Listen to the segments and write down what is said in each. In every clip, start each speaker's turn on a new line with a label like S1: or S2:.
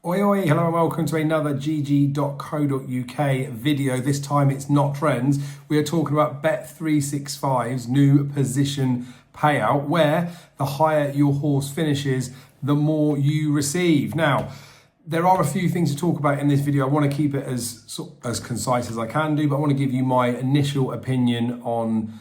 S1: Oi, oi, hello and welcome to another GG.CO.UK video. This time it's not trends. We are talking about Bet365's new position payout, where the higher your horse finishes, the more you receive. Now, there are a few things to talk about in this video. I want to keep it as concise as I can do, but I want to give you my initial opinion on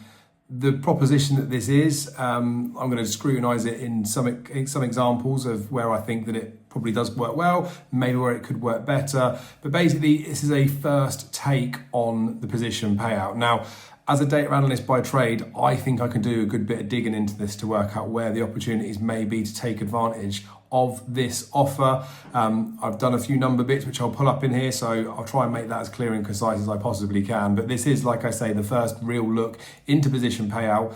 S1: the proposition that this is. I'm going to scrutinise it in some examples of where I think that it probably does work well, maybe where it could work better. But basically, this is a first take on the position payout. Now, as a data analyst by trade, I think I can do a good bit of digging into this to work out where the opportunities may be to take advantage of this offer. I've done a few number bits which I'll pull up in here, so I'll try and make that as clear and concise as I possibly can. But this is, like I say, the first real look into position payout.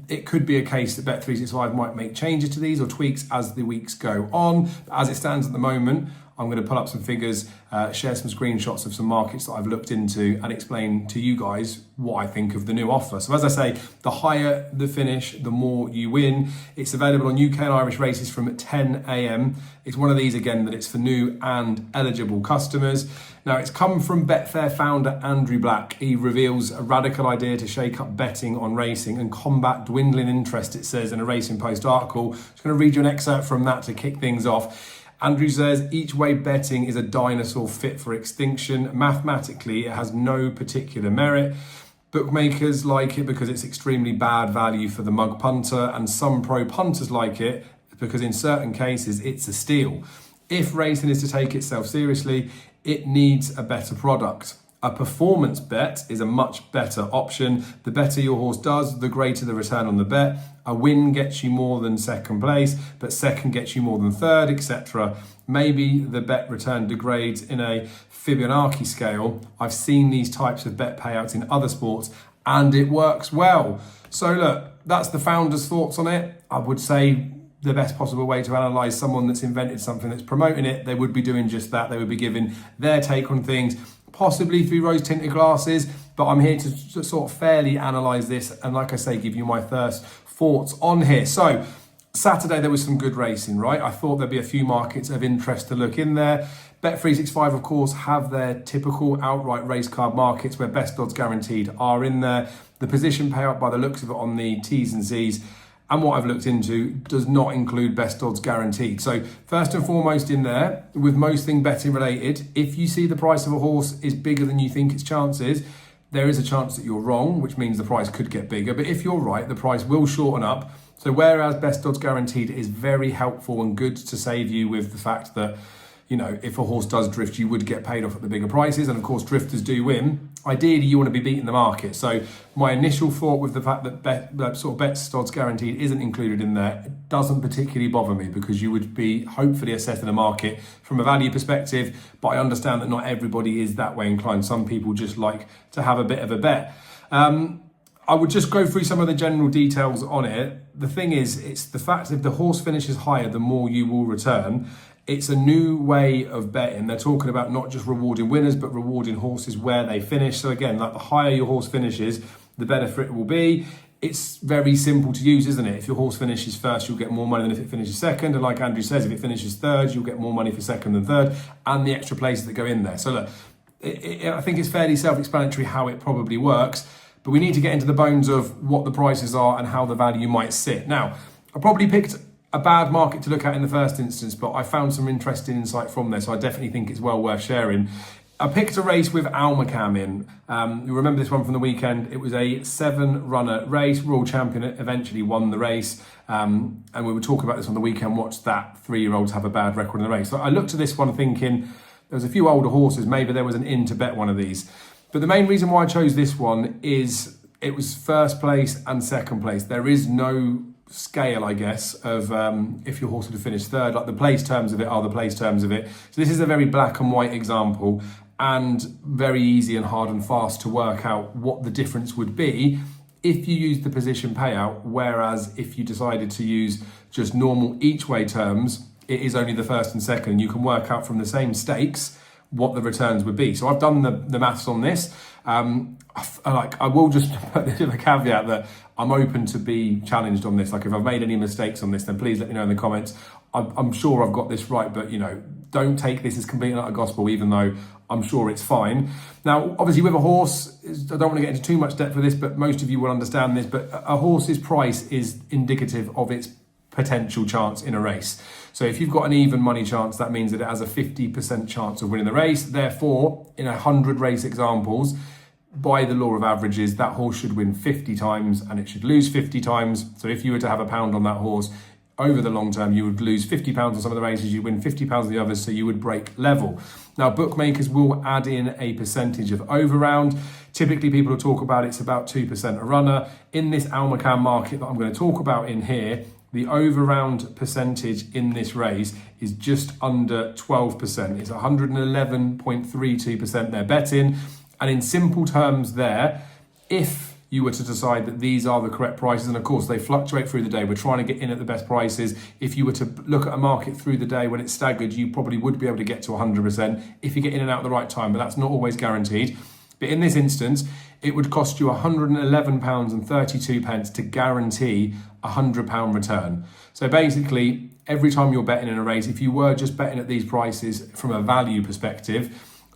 S1: It could be a case that Bet365 might make changes to these or tweaks as the weeks go on. But as it stands at the moment, I'm going to pull up some figures, share some screenshots of some markets that I've looked into and explain to you guys what I think of the new offer. So as I say, the higher the finish, the more you win. It's available on UK and Irish races from 10 AM. It's one of these, again, that it's for new and eligible customers. Now, it's come from Betfair founder Andrew Black. He reveals a radical idea to shake up betting on racing and combat dwindling interest, it says in a Racing Post article. I'm just going to read you an excerpt from that to kick things off. Andrew says, each way betting is a dinosaur fit for extinction. Mathematically, it has no particular merit. Bookmakers like it because it's extremely bad value for the mug punter, and some pro punters like it because in certain cases it's a steal. If racing is to take itself seriously, it needs a better product. A performance bet is a much better option. The better your horse does, the greater the return on the bet. A win gets you more than second place, but second gets you more than third, etc. Maybe the bet return degrades in a Fibonacci scale. I've seen these types of bet payouts in other sports and it works well. So look, that's the founder's thoughts on it. I would say the best possible way to analyse someone that's invented something that's promoting it, they would be doing just that. They would be giving their take on things, possibly through rose-tinted glasses, but I'm here to sort of fairly analyse this and, like I say, give you my first thoughts on here. So, Saturday there was some good racing, right? I thought there'd be a few markets of interest to look in there. Bet365, of course, have their typical outright race card markets where best odds guaranteed are in there. The position payout, by the looks of it on the T's and C's, and what I've looked into, does not include best odds guaranteed. So first and foremost in there, with most thing betting related, if you see the price of a horse is bigger than you think its chance is, there is a chance that you're wrong, which means the price could get bigger. But if you're right, the price will shorten up. So whereas best odds guaranteed is very helpful and good to save you with the fact that, you know, if a horse does drift, you would get paid off at the bigger prices. And of course, drifters do win. Ideally, you want to be beating the market. So my initial thought with the fact that best odds guaranteed isn't included in there, it doesn't particularly bother me because you would be hopefully assessing the market from a value perspective. But I understand that not everybody is that way inclined. Some people just like to have a bit of a bet. I would just go through some of the general details on it. The thing is, it's the fact that if the horse finishes higher, the more you will return. It's a new way of betting. They're talking about not just rewarding winners, but rewarding horses where they finish. So again, like the higher your horse finishes, the better for it will be. It's very simple to use, isn't it? If your horse finishes first, you'll get more money than if it finishes second. And like Andrew says, if it finishes third, you'll get more money for second than third, and the extra places that go in there. So look, I think it's fairly self-explanatory how it probably works, but we need to get into the bones of what the prices are and how the value might sit. Now, I probably picked a bad market to look at in the first instance, but I found some interesting insight from there, so I definitely think it's well worth sharing. I picked a race with Almacam in. You remember this one from the weekend. It was a 7-runner race. World champion eventually won the race. And we were talking about this on the weekend, watched that 3-year-olds have a bad record in the race. So I looked at this one thinking, there was a few older horses, maybe there was an in to bet one of these. But the main reason why I chose this one is it was first place and second place. There is no scale, I guess, of if your horse would have finished third. Like the place terms of it are the place terms of it. So this is a very black and white example and very easy and hard and fast to work out what the difference would be if you use the position payout, whereas if you decided to use just normal each way terms, it is only the first and second. You can work out from the same stakes what the returns would be. So I've done the maths on this. I will just put this with a caveat that I'm open to be challenged on this. Like if I've made any mistakes on this, then please let me know in the comments. I'm sure I've got this right, but don't take this as completely not a gospel, even though I'm sure it's fine. Now, obviously with a horse, I don't want to get into too much depth for this, but most of you will understand this, but a horse's price is indicative of its potential chance in a race. So if you've got an even money chance, that means that it has a 50% chance of winning the race. Therefore, in 100 race examples, by the law of averages, that horse should win 50 times and it should lose 50 times. So if you were to have £1 on that horse, over the long term, you would lose £50 on some of the races, you win £50 on the others, so you would break level. Now, bookmakers will add in a percentage of overround. Typically, people will talk about it's about 2% a runner. In this Almacan market that I'm going to talk about in here, the overround percentage in this race is just under 12%. It's 111.32% they're betting. And in simple terms there, if you were to decide that these are the correct prices, and of course they fluctuate through the day, we're trying to get in at the best prices. If you were to look at a market through the day when it's staggered, you probably would be able to get to 100% if you get in and out at the right time, but that's not always guaranteed. But in this instance, it would cost you £111.32 to guarantee a £100 return. So basically, every time you're betting in a race, if you were just betting at these prices from a value perspective,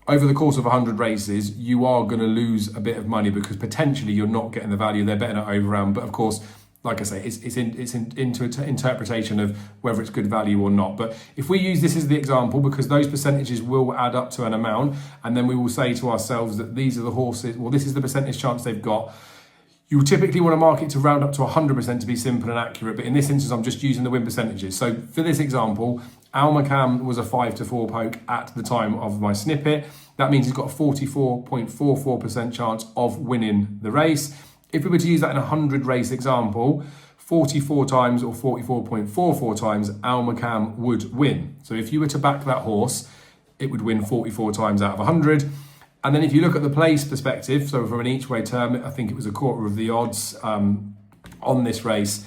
S1: over the course of 100 races, you are going to lose a bit of money because potentially you're not getting the value. They're betting at overround, but of course, like I say, it's into interpretation of whether it's good value or not. But if we use this as the example, because those percentages will add up to an amount, and then we will say to ourselves that these are the horses, well, this is the percentage chance they've got. You typically want a market to round up to 100% to be simple and accurate, but in this instance, I'm just using the win percentages. So for this example, Almacan was a 5-4 poke at the time of my snippet. That means he's got a 44.44% chance of winning the race. If we were to use that in a 100 race example, 44 times or 44.44 times, Almacan would win. So if you were to back that horse, it would win 44 times out of 100. And then if you look at the place perspective, so from an each way term, I think it was a quarter of the odds on this race.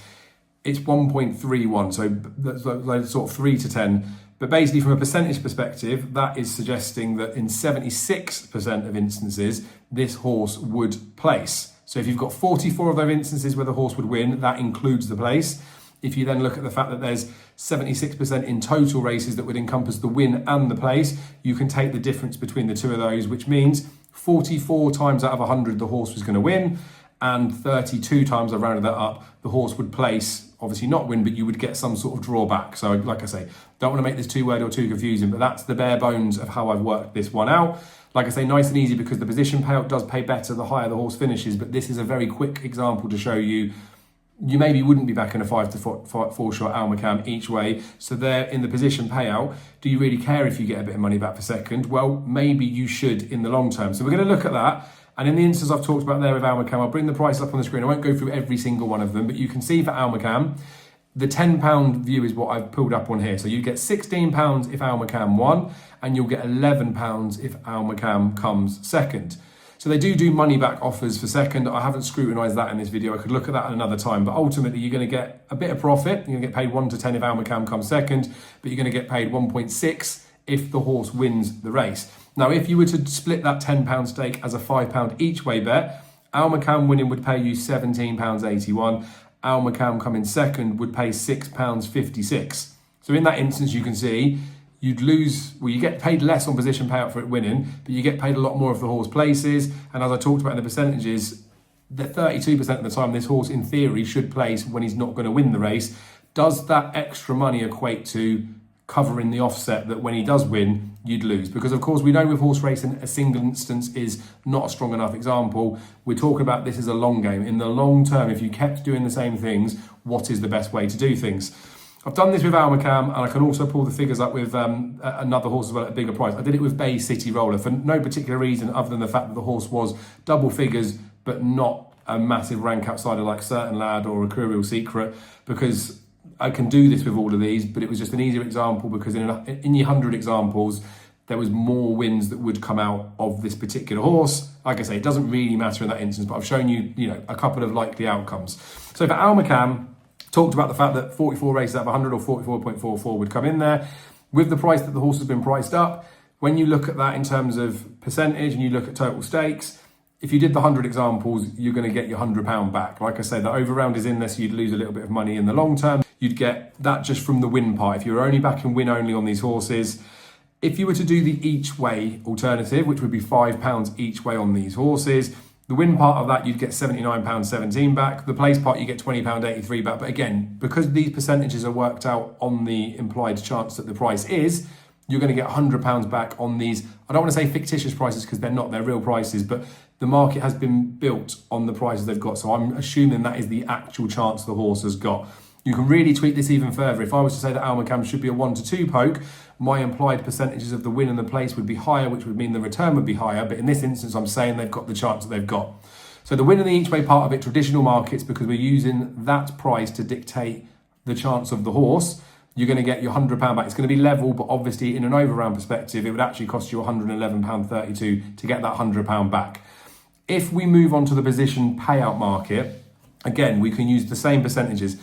S1: It's 1.31, so that's sort of 3 to 10. But basically from a percentage perspective, that is suggesting that in 76% of instances, this horse would place. So if you've got 44 of those instances where the horse would win, that includes the place. If you then look at the fact that there's 76% in total races that would encompass the win and the place, you can take the difference between the two of those, which means 44 times out of 100 the horse was going to win, and 32 times, I rounded that up, the horse would place, obviously not win, but you would get some sort of drawback. So like I say, don't want to make this too word or too confusing, but that's the bare bones of how I've worked this one out. Like I say, nice and easy because the position payout does pay better the higher the horse finishes, but this is a very quick example to show you maybe wouldn't be backing a 5-4 shot Almacan each way. So there in the position payout, do you really care if you get a bit of money back per second? Well, maybe you should in the long term. So we're going to look at that. And in the instance I've talked about there with Almacan, I'll bring the price up on the screen. I won't go through every single one of them, but you can see for Almacan, the £10 view is what I've pulled up on here. So you get £16 if Almacan won, and you'll get £11 if Almacan comes second. So they do money back offers for second. I haven't scrutinised that in this video. I could look at that at another time, but ultimately you're going to get a bit of profit. You're going to get paid 1 to 10 if Almacan comes second, but you're going to get paid 1.6 if the horse wins the race. Now, if you were to split that £10 stake as a £5 each way bet, Almacan winning would pay you £17.81. Almacan coming second would pay £6.56. So in that instance, you can see you'd lose, well, you get paid less on position payout for it winning, but you get paid a lot more if the horse places. And as I talked about in the percentages, the 32% of the time this horse in theory should place when he's not going to win the race. Does that extra money equate to covering the offset that when he does win, you'd lose? Because of course we know with horse racing, a single instance is not a strong enough example. We're talking about this as a long game. In the long term, if you kept doing the same things, what is the best way to do things? I've done this with Almacan, and I can also pull the figures up with another horse as well at a bigger price. I did it with Bay City Roller for no particular reason other than the fact that the horse was double figures, but not a massive rank outsider like Certain Lad or a Curial Secret, because I can do this with all of these, but it was just an easier example because in your 100 examples, there was more wins that would come out of this particular horse. Like I say, it doesn't really matter in that instance, but I've shown you, a couple of likely outcomes. So for Almacan, talked about the fact that 44 races out of 100 or 44.44 would come in there. With the price that the horse has been priced up, When you look at that in terms of percentage and you look at total stakes, if you did the 100 examples, you're going to get your £100 back. Like I say, the over round is in there, so you'd lose a little bit of money in the long term. You'd get that just from the win part. If you were only backing win only on these horses, if you were to do the each way alternative, which would be £5 each way on these horses, the win part of that, you'd get £79.17 back. The place part, you get £20.83 back. But again, because these percentages are worked out on the implied chance that the price is, you're going to get £100 back on these. I don't want to say fictitious prices because they're not, they're real prices, but the market has been built on the prices they've got. So I'm assuming that is the actual chance the horse has got. You can really tweak this even further. If I was to say that Almacam should be a 1 to 2 poke, my implied percentages of the win and the place would be higher, which would mean the return would be higher. But in this instance, I'm saying they've got the chance that they've got. So the win and the each way part of it, traditional markets, because we're using that price to dictate the chance of the horse, you're going to get your £100 back. It's going to be level, but obviously in an over round perspective, it would actually cost you £111.32 to get that £100 back. If we move on to the position payout market, again, we can use the same percentages.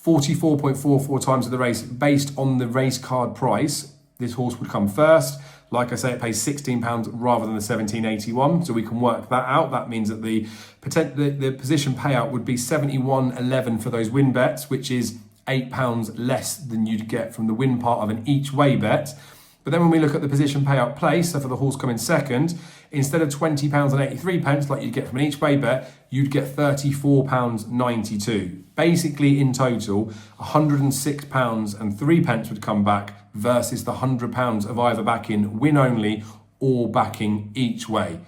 S1: 44.44 times of the race based on the race card price. This horse would come first. Like I say, it pays £16 rather than the £17.81, so we can work that out. That means that the position payout would be £71.11 for those win bets, which is £8 less than you'd get from the win part of an each way bet. But then when we look at the position payout place, so for the horse coming second, instead of £20.83 like you'd get from an each way bet, you'd get £34.92. Basically, in total, £106.03 would come back versus the £100 of either backing win only or backing each way.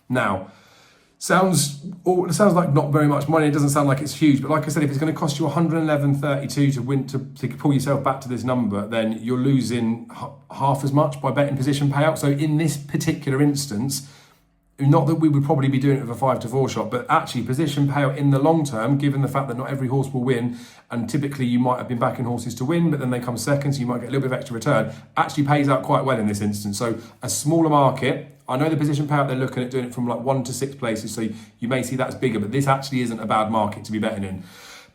S1: Now, sounds like not very much money. It doesn't sound like it's huge, but like I said, if it's going to cost you £111.32 to win to pull yourself back to this number, then you're losing half as much by betting position payout. So in this particular instance, not that we would probably be doing it with a 5 to 4 shot, but actually position payout in the long term, given the fact that not every horse will win, and typically you might have been backing horses to win, but then they come second, so you might get a little bit of extra return, actually pays out quite well in this instance. So a smaller market, I know the position payout, they're looking at doing it from like 1 to 6 places, so you may see that's bigger, but this actually isn't a bad market to be betting in.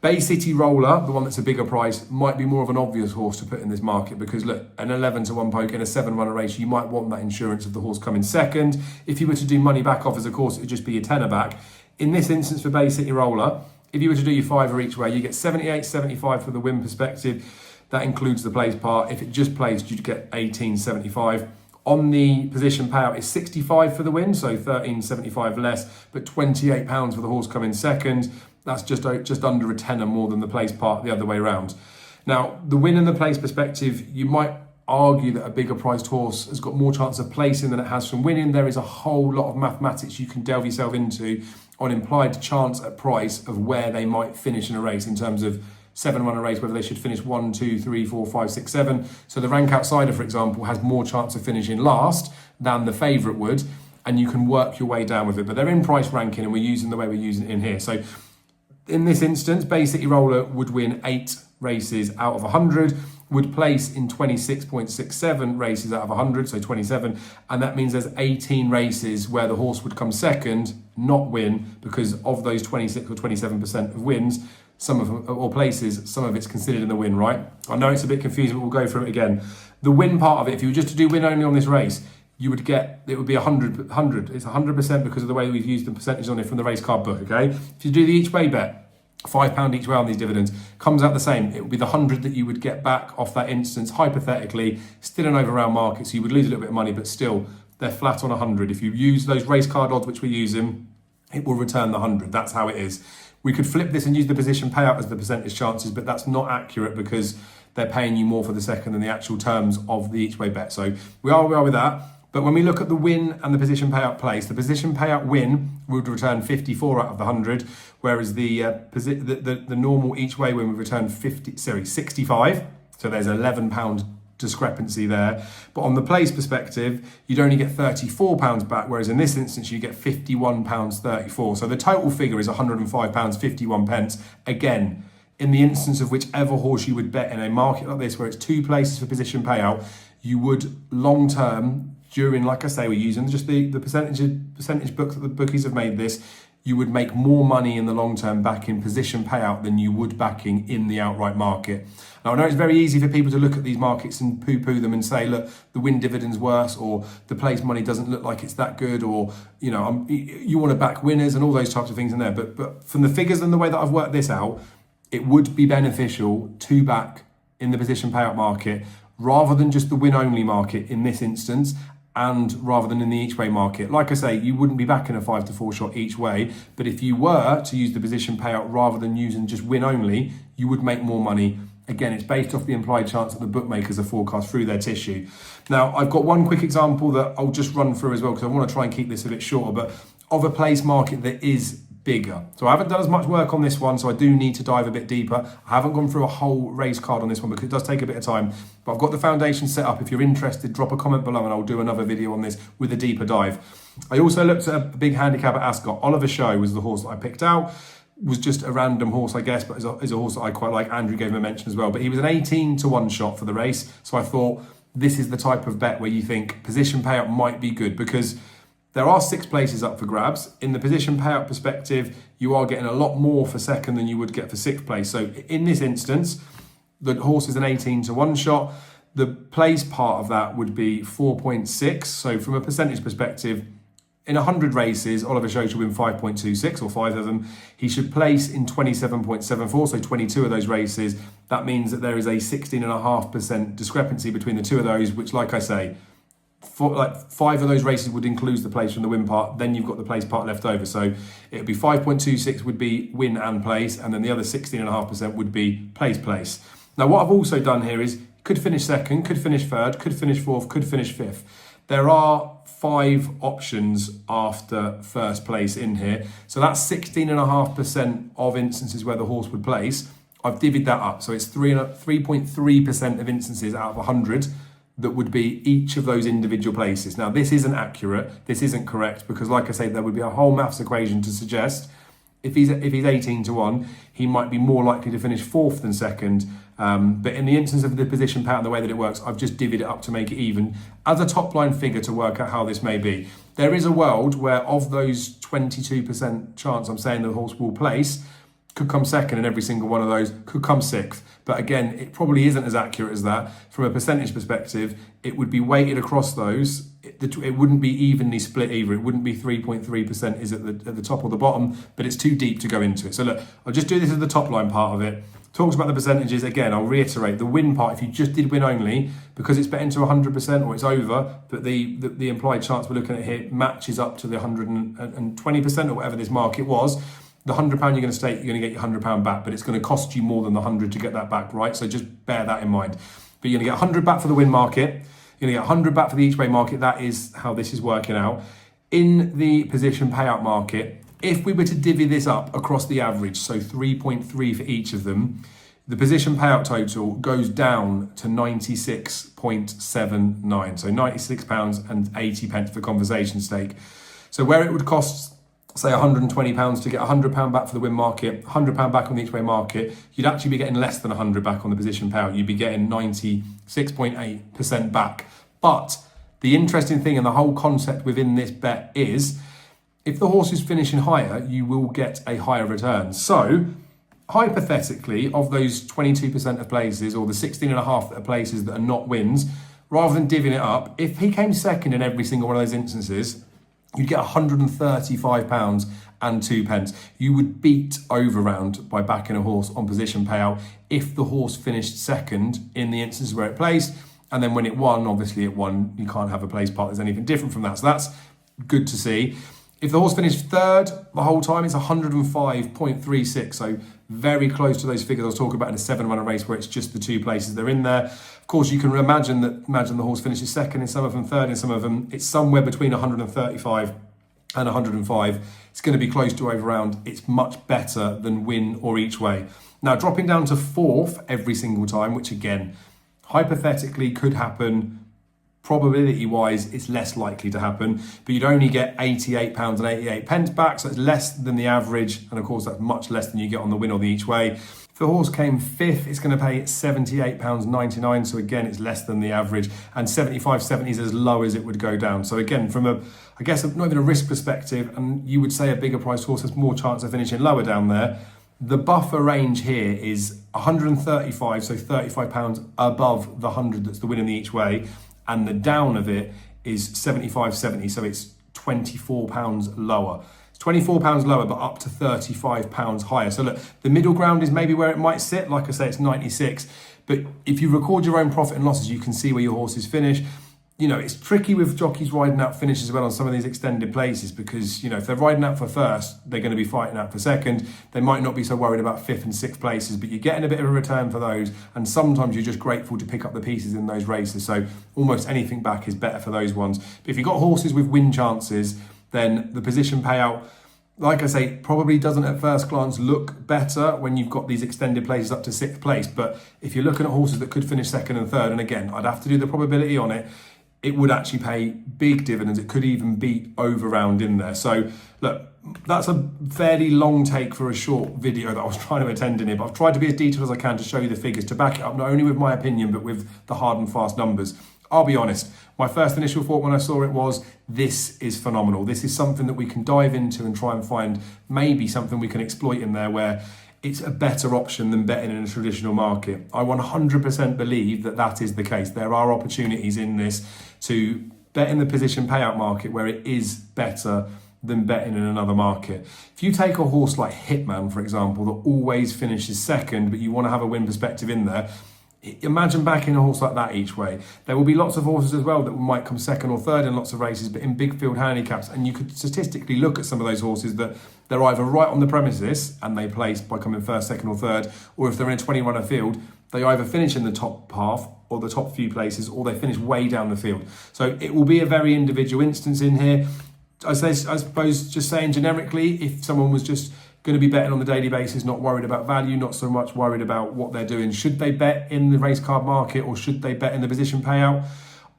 S1: Bay City Roller, the one that's a bigger price, might be more of an obvious horse to put in this market because look, an 11 to 1 poke in a 7-runner race, you might want that insurance of the horse coming second. If you were to do money back offers, of course, it would just be your tenner back. In this instance for Bay City Roller, if you were to do your fiver each way, you get 78.75 for the win perspective. That includes the place part. If it just placed, you'd get 18.75. On the position payout, it's 65 for the win, so 13.75 less, but £28 for the horse coming second. That's just under a tenner more than the place part the other way around. Now, the win and the place perspective, you might argue that a bigger priced horse has got more chance of placing than it has from winning. There is a whole lot of mathematics you can delve yourself into on implied chance at price of where they might finish in a race in terms of 7-runner race, whether they should finish 1, 2, 3, 4, 5, 6, 7. So the rank outsider, for example, has more chance of finishing last than the favourite would, and you can work your way down with it. But they're in price ranking, and we're using the way we're using it in here. So in this instance, Bay City Roller would win 8 races out of 100, would place in 26.67 races out of 100, so 27, and that means there's 18 races where the horse would come second, not win, because of those 26 or 27% of wins, some of them, or places, some of it's considered in the win, right? I know it's a bit confusing, but we'll go through it again. The win part of it, if you were just to do win only on this race, you would get, it would be 100. It's 100% because of the way we've used the percentage on it from the race card book, okay? If you do the each way bet, £5 each way on these dividends, comes out the same. It would be the 100 that you would get back off that instance, hypothetically, still an over round market, so you would lose a little bit of money, but still, they're flat on 100. If you use those race card odds, which we're using, it will return the 100. That's how it is. We could flip this and use the position payout as the percentage chances, but that's not accurate because they're paying you more for the second than the actual terms of the each way bet. So we are with that. But when we look at the win and the position payout place, the position payout win would return 54 out of the 100, whereas the normal each way win would return 65. So there's an £11 discrepancy there. But on the place perspective, you'd only get £34 back, whereas in this instance, you get £51.34. So the total figure is £105.51. Again, in the instance of whichever horse you would bet in a market like this, where it's 2 places for position payout, you would long term, during, like I say, we're using just the percentage book that the bookies have made this, you would make more money in the long term backing position payout than you would backing in the outright market. Now, I know it's very easy for people to look at these markets and poo-poo them and say, look, the win dividend's worse, or the place money doesn't look like it's that good, or you want to back winners and all those types of things in there. But from the figures and the way that I've worked this out, it would be beneficial to back in the position payout market rather than just the win-only market in this instance, and rather than in the each way market. Like I say, you wouldn't be backing a 5 to 4 shot each way, but if you were to use the position payout rather than using just win only, you would make more money. Again, it's based off the implied chance that the bookmakers are forecast through their tissue. Now, I've got one quick example that I'll just run through as well, because I want to try and keep this a bit shorter, but of a place market that is bigger. So I haven't done as much work on this one, so I do need to dive a bit deeper. I haven't gone through a whole race card on this one because it does take a bit of time, but I've got the foundation set up. If you're interested, drop a comment below and I'll do another video on this with a deeper dive. I also looked at a big handicap at Ascot. Oliver Show was the horse that I picked out. Was just a random horse, I guess, but is a horse that I quite like. Andrew gave him a mention as well, but he was an 18 to 1 shot for the race. So I thought this is the type of bet where you think position payout might be good, because there are 6 places up for grabs. In the position payout perspective, you are getting a lot more for second than you would get for 6th place. So in this instance, the horse is an 18 to 1 shot. The place part of that would be 4.6. So from a percentage perspective, in 100 races, Oliver Show should win 5.26, or 5 of them. He should place in 27.74, so 22 of those races. That means that there is a 16.5% discrepancy between the two of those, which, like I say, for 5 of those races would include the place from the win part, then you've got the place part left over. So it would be 5.26 would be win and place, and then the other 16.5% would be place. Now, what I've also done here is could finish second, could finish third, could finish fourth, could finish fifth. There are 5 options after first place in here. So that's 16.5% of instances where the horse would place. I've divvied that up. So it's 3.3% of instances out of 100 that would be each of those individual places. Now, this isn't accurate, this isn't correct, because like I say, there would be a whole maths equation to suggest if he's 18 to 1, he might be more likely to finish 4th than 2nd. But in the instance of the position payout and the way that it works, I've just divvied it up to make it even as a top line figure to work out how this may be. There is a world where of those 22% chance I'm saying the horse will place, could come second in every single one of those, could come 6th. But again, it probably isn't as accurate as that. From a percentage perspective, it would be weighted across those. It wouldn't be evenly split either. It wouldn't be 3.3% is at the top or the bottom, but it's too deep to go into it. So look, I'll just do this as the top line part of it. Talks about the percentages. Again, I'll reiterate the win part. If you just did win only, because it's betting to 100% or it's over, but the implied chance we're looking at here matches up to the 120% or whatever this market was. The £100 you're going to stake, you're going to get your £100 back, but it's going to cost you more than the 100 to get that back, right? So just bear that in mind. But you're going to get 100 back for the win market. You're going to get 100 back for the each way market. That is how this is working out. In the position payout market, if we were to divvy this up across the average, so 3.3 for each of them, the position payout total goes down to 96.79. So £96.80 for conversation stake. So where it would cost, say £120 to get £100 back for the win market, £100 back on the each way market, you'd actually be getting less than 100 back on the position payout. You'd be getting 96.8% back. But the interesting thing and the whole concept within this bet is, if the horse is finishing higher, you will get a higher return. So hypothetically, of those 22% of places, or the 16.5 of places that are not wins, rather than divvying it up, if he came second in every single one of those instances, you'd get £135 and 2 pence. You would beat Overround by backing a horse on position payout if the horse finished second in the instances where it placed. And then when it won, obviously it won. You can't have a place part that's anything different from that. So that's good to see. If the horse finished third the whole time, it's 105.36. So very close to those figures I was talking about in a 7-runner race where it's just the 2 places they're in there. Of course, you can imagine the horse finishes second in some of them, third in some of them. It's somewhere between 135 and 105. It's going to be close to Overround. It's much better than win or each way. Now, dropping down to 4th every single time, which again, hypothetically could happen. Probability-wise, it's less likely to happen, but you'd only get £88 and 88 pence back, so it's less than the average, and of course that's much less than you get on the win or the each way. If the horse came fifth, it's going to pay £78.99. So again, it's less than the average, and 75.70 is as low as it would go down. So again, from I guess not even a risk perspective, and you would say a bigger priced horse has more chance of finishing lower down there. The buffer range here is 135, so £35 above the 100 that's the win in the each way, and the down of it is 75.70, so it's £24 lower. It's £24 lower, but up to £35 higher. So look, the middle ground is maybe where it might sit. Like I say, it's 96, but if you record your own profit and losses, you can see where your horses finish. You know, it's tricky with jockeys riding out finishes as well on some of these extended places, because, you know, if they're riding out for first, they're going to be fighting out for second. They might not be so worried about fifth and sixth places, but you're getting a bit of a return for those. And sometimes you're just grateful to pick up the pieces in those races. So almost anything back is better for those ones. But if you've got horses with win chances, then the position payout, like I say, probably doesn't at first glance look better when you've got these extended places up to sixth place. But if you're looking at horses that could finish second and third, and again, I'd have to do the probability on it, it would actually pay big dividends. It could even beat over round in there. So look, that's a fairly long take for a short video that I was trying to attend in here, but I've tried to be as detailed as I can to show you the figures, to back it up, not only with my opinion, but with the hard and fast numbers. I'll be honest, my first initial thought when I saw it was, this is phenomenal. This is something that we can dive into and try and find maybe something we can exploit in there where it's a better option than betting in a traditional market. I 100% believe that that is the case. There are opportunities in this to bet in the position payout market where it is better than betting in another market. If you take a horse like Hitman, for example, that always finishes second, but you want to have a win perspective in there, imagine backing a horse like that each way. There will be lots of horses as well that might come second or third in lots of races, but in big field handicaps, and you could statistically look at some of those horses that they're either right on the premises and they place by coming first, second or third, or if they're in a 20-runner field, they either finish in the top half or the top few places, or they finish way down the field. So it will be a very individual instance in here. I suppose just saying generically, if someone was just going to be betting on the daily basis, not worried about value, not so much worried about what they're doing, should they bet in the race card market or should they bet in the position payout?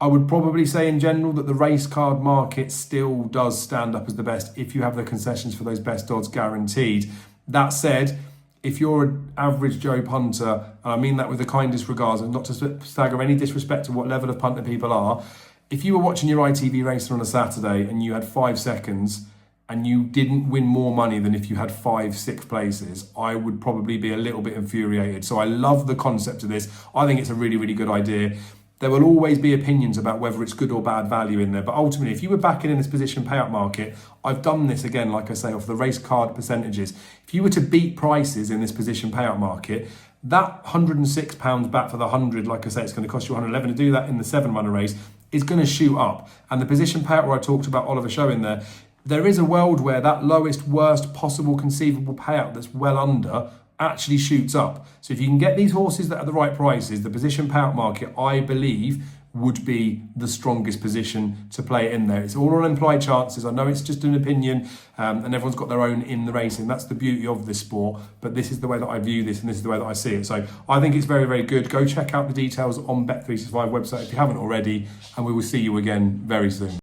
S1: I would probably say in general that the race card market still does stand up as the best if you have the concessions for those best odds guaranteed. That said, if you're an average Joe punter, and I mean that with the kindest regards and not to stagger any disrespect to what level of punter people are, if you were watching your ITV racer on a Saturday and you had 5 seconds and you didn't win more money than if you had 5 sixth places, I would probably be a little bit infuriated. So I love the concept of this. I think it's a really, really good idea. There will always be opinions about whether it's good or bad value in there. But ultimately, if you were backing in this position payout market, I've done this again, like I say, off the race card percentages. If you were to beat prices in this position payout market, that £106 back for the 100, like I say, it's going to cost you £111 to do that in the 7-runner race, is going to shoot up. And the position payout where I talked about Oliver Show in there is a world where that lowest, worst possible conceivable payout that's well under actually shoots up. So if you can get these horses that are the right prices, the position payout market, I believe, would be the strongest position to play it in there. It's all on implied chances. I know it's just an opinion and everyone's got their own in the racing. That's the beauty of this sport, but this is the way that I view this and this is the way that I see it. So I think it's very, very good. Go check out the details on Bet365 website if you haven't already, and we will see you again very soon.